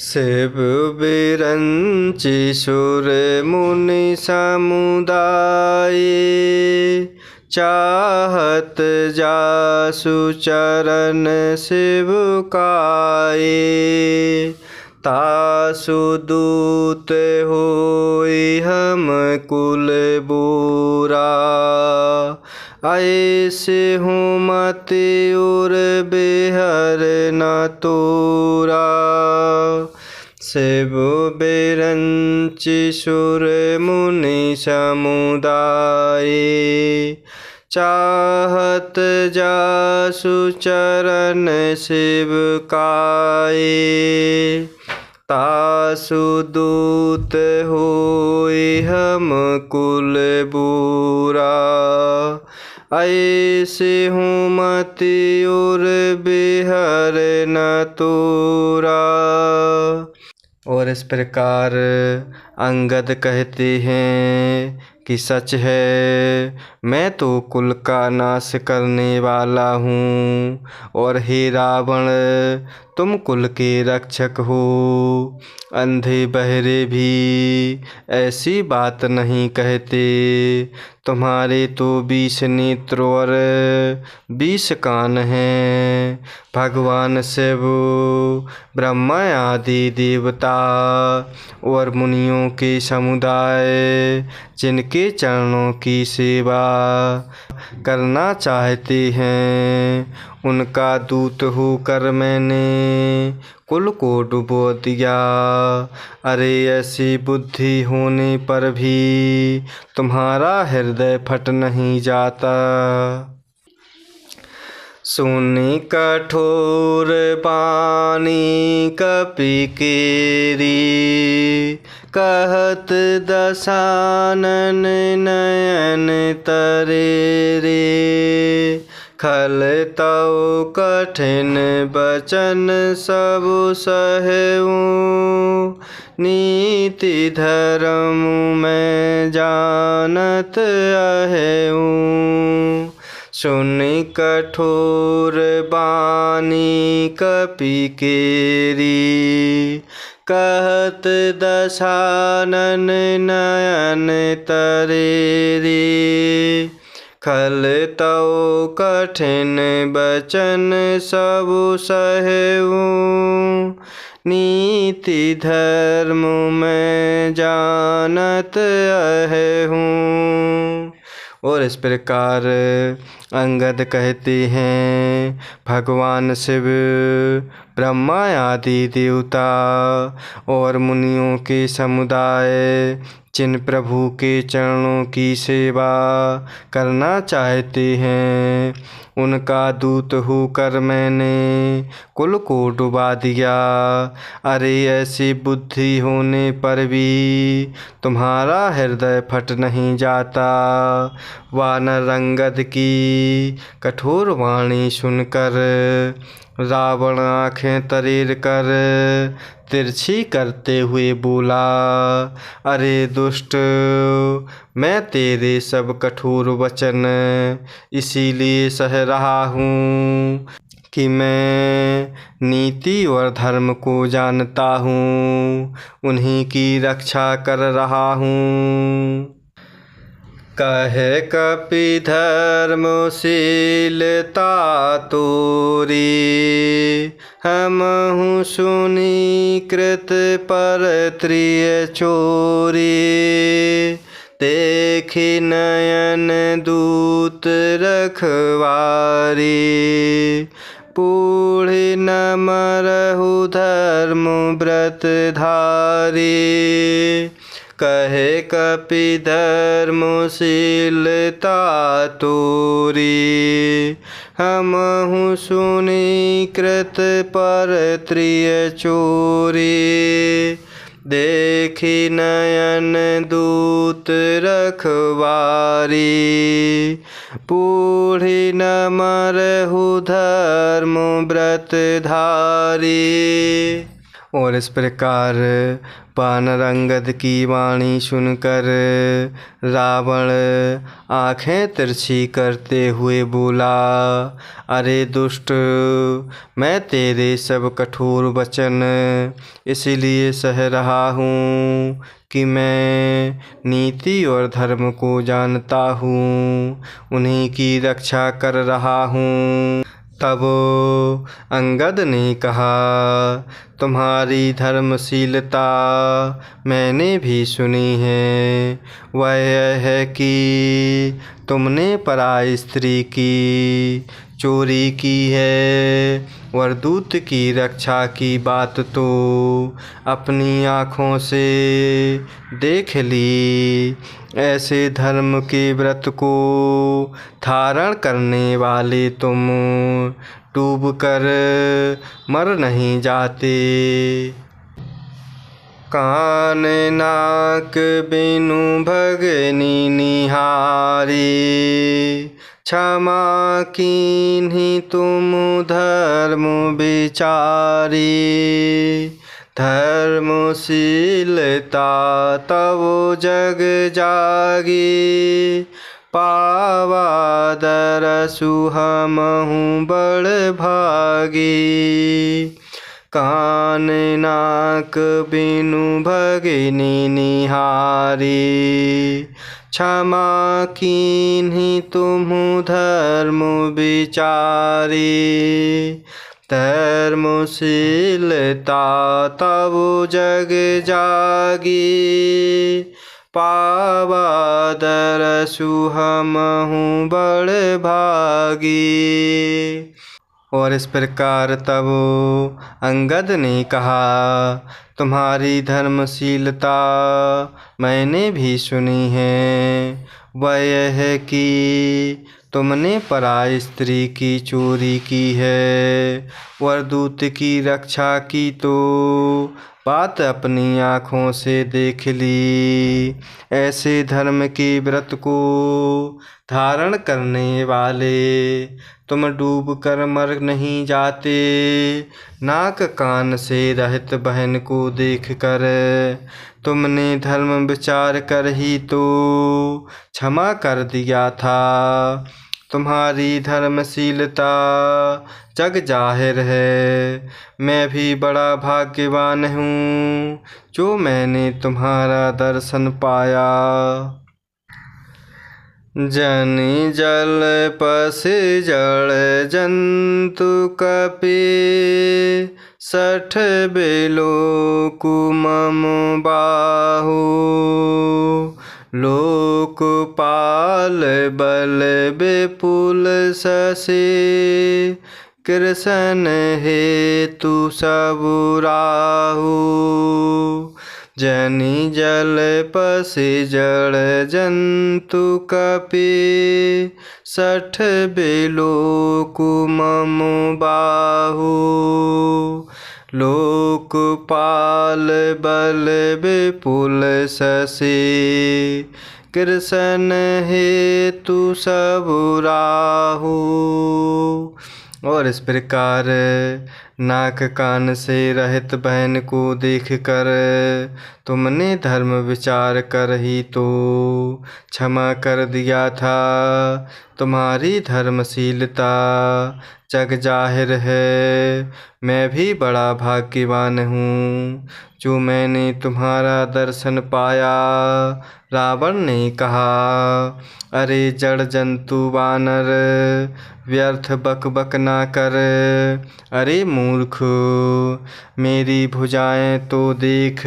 शिव विरंचि सुर मुनि समुदाय। चाहत जासु चरण शिव काये। तासु दूत होई हम कुल बुरा। ऐसे हूँ मति उर बिहर न तोरा। शिव विरंचि सुर मुनि समुदाय। चाहत जासु चरण शिव काये। तासु दूत होई हम कुल बुरा। ऐसे हूँ मति उर बिहर न तोरा। और इस प्रकार अंगद कहते हैं कि सच है, मैं तो कुल का नाश करने वाला हूँ। और हे रावण, तुम कुल के रक्षक हो। अंधे बहरे भी ऐसी बात नहीं कहते। तुम्हारे तो 20 नेत्र और 20 कान हैं। भगवान शिव, ब्रह्मा आदि देवता और मुनियों के समुदाय जिनके चरणों की सेवा करना चाहते हैं, उनका दूत होकर मैंने कुल को डुबो दिया। अरे ऐसी बुद्धि होने पर भी तुम्हारा हृदय फट नहीं जाता। सुनि कठोर बानी कपि केरी। कहत दशानन नयन तरे रे। खल तौ कठिन बचन सब सहऊँ। नीति धर्म मैं जानत अहेऊँ। सुनि कठोर बानी कपि केरी। कहत दशानन नयन तरे रे। खल तौ कठिन बचन सब सहऊँ। नीति धर्म मैं जानत अहेऊँ। और इस प्रकार अंगद कहते हैं, भगवान शिव, ब्रह्मा आदि देवता और मुनियों के समुदाय जिन प्रभु के चरणों की सेवा करना चाहते हैं, उनका दूत होकर मैंने कुल को डुबा दिया। अरे ऐसी बुद्धि होने पर भी तुम्हारा हृदय फट नहीं जाता। वानर अंगद की कठोर वाणी सुनकर रावण आँखें तरेर कर तिरछी करते हुए बोला, अरे दुष्ट, मैं तेरे सब कठोर वचन इसीलिए सह रहा हूँ कि मैं नीति और धर्म को जानता हूँ, उन्हीं की रक्षा कर रहा हूँ। कहे कपि धर्मशीलता तोरी। हमहु सुनि कृत पर त्रिय चोरी। देखि नयन दूत रखवारी। पूढ़ि न मरहु धर्म व्रत धारी। कहे कपि धर्मशीलता तोरी। हमहु सुनि कृत पर त्रिय चोरी। देखि नयन दूत रखवारी। पूढ़ि न मरहु धर्म व्रत धारी। और इस प्रकार वानर अंगद की वाणी सुनकर रावण आँखें तिरछी करते हुए बोला, अरे दुष्ट, मैं तेरे सब कठोर वचन इसलिए सह रहा हूँ कि मैं नीति और धर्म को जानता हूँ, उन्हीं की रक्षा कर रहा हूँ। तब अंगद ने कहा, तुम्हारी धर्मशीलता मैंने भी सुनी है। वह यह है कि तुमने पराई स्त्री की चोरी की है और दूत की रक्षा की बात तो अपनी आँखों से देख ली। ऐसे धर्म के व्रत को धारण करने वाले तुम डूब कर मर नहीं जाते। कान नाक बिनु भगनी निहारी, क्षमा कीन्ही तुम धर्म विचारी। धर्मशीलता तव जग जागी, पावा दरसु हमहु बड़ भागी। कान नाक बिनु भगिनी निहारी, क्षमा कीन्ही तुम धर्म विचारी। धर्मशीलता तब जग जागी, पावा दरसु हमहु बड़ भागी। और इस प्रकार तब अंगद ने कहा, तुम्हारी धर्मशीलता मैंने भी सुनी है। वह यह है कि तुमने पराई स्त्री की चोरी की है और दूत की रक्षा की तो बात अपनी आँखों से देख ली। ऐसे धर्म के व्रत को धारण करने वाले तुम डूब कर मर नहीं जाते। नाक कान से रहित बहन को देख कर तुमने धर्म विचार कर ही तो क्षमा कर दिया था। तुम्हारी धर्मशीलता जग जाहिर है। मैं भी बड़ा भाग्यवान हूँ जो मैंने तुम्हारा दर्शन पाया। जनि जल पशु जड़ जंतु कपि, सठ बिलोकु मम बाहु। लोकपाल बल विपुल शशि, कृष्ण हेतु सबु राहु। जनि जल पशु जड़ जंतु कपि, सठ बिलोकु मम बाहु। लोकपाल बल विपुल शशि, कृष्ण हेतु सबु राहु। और इस प्रकार नाक कान से रहित बहन को देख कर तुमने धर्म विचार कर ही तो क्षमा कर दिया था। तुम्हारी धर्मशीलता जग जाहिर है। मैं भी बड़ा भाग्यवान हूँ जो मैंने तुम्हारा दर्शन पाया। रावण ने कहा, अरे जड़ जंतु वानर, व्यर्थ बक बक ना कर। अरे मूर्ख, मेरी भुजाएं तो देख।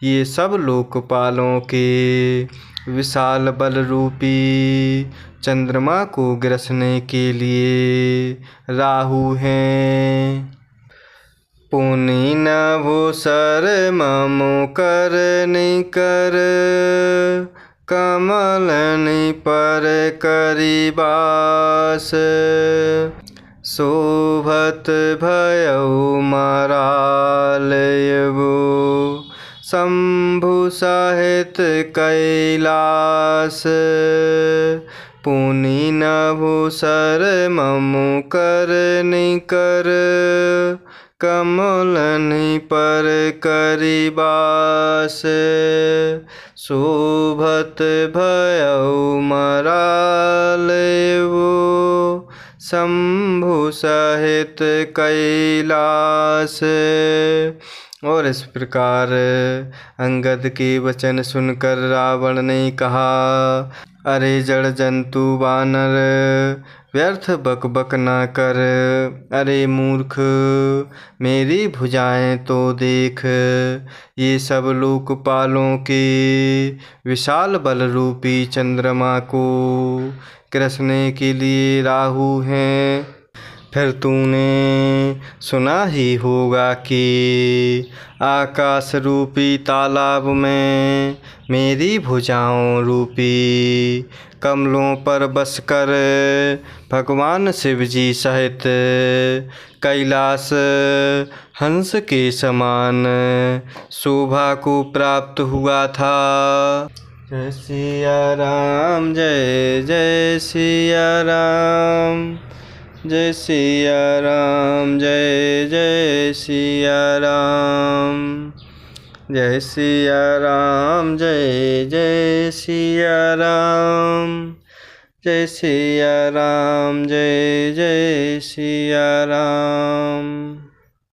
ये सब लोकपालों के विशाल बल रूपी चंद्रमा को ग्रसने के लिए राहु हैं। पुनि नभो सर ममो कर निकर, कमलनि पर करी बास। शोभत भयउ मरालयबो, शंभु सहित कैलास। पुनि नभो सर ममो कर निकर, कमलनि पर करि बास। शोभत भयउ मराल एवो शंभु सहित कैलास। और इस प्रकार अंगद के वचन सुनकर रावण ने कहा, अरे जड़ जंतु वानर, व्यर्थ बक बक न कर। अरे मूर्ख, मेरी भुजाएं तो देख। ये सब लोकपालों के विशाल बल रूपी चंद्रमा को कृष्ण के लिए राहु हैं। फिर तूने सुना ही होगा कि आकाश रूपी तालाब में मेरी भुजाओं रूपी कमलों पर बसकर भगवान शिव जी सहित कैलाश हंस के समान शोभा को प्राप्त हुआ था। जय सिया राम, जय जय सिया राम, जय सिया राम, जय जय सिया राम, जय सिया राम, जय जय सिया राम, जय सिया राम, जय जय सिया राम।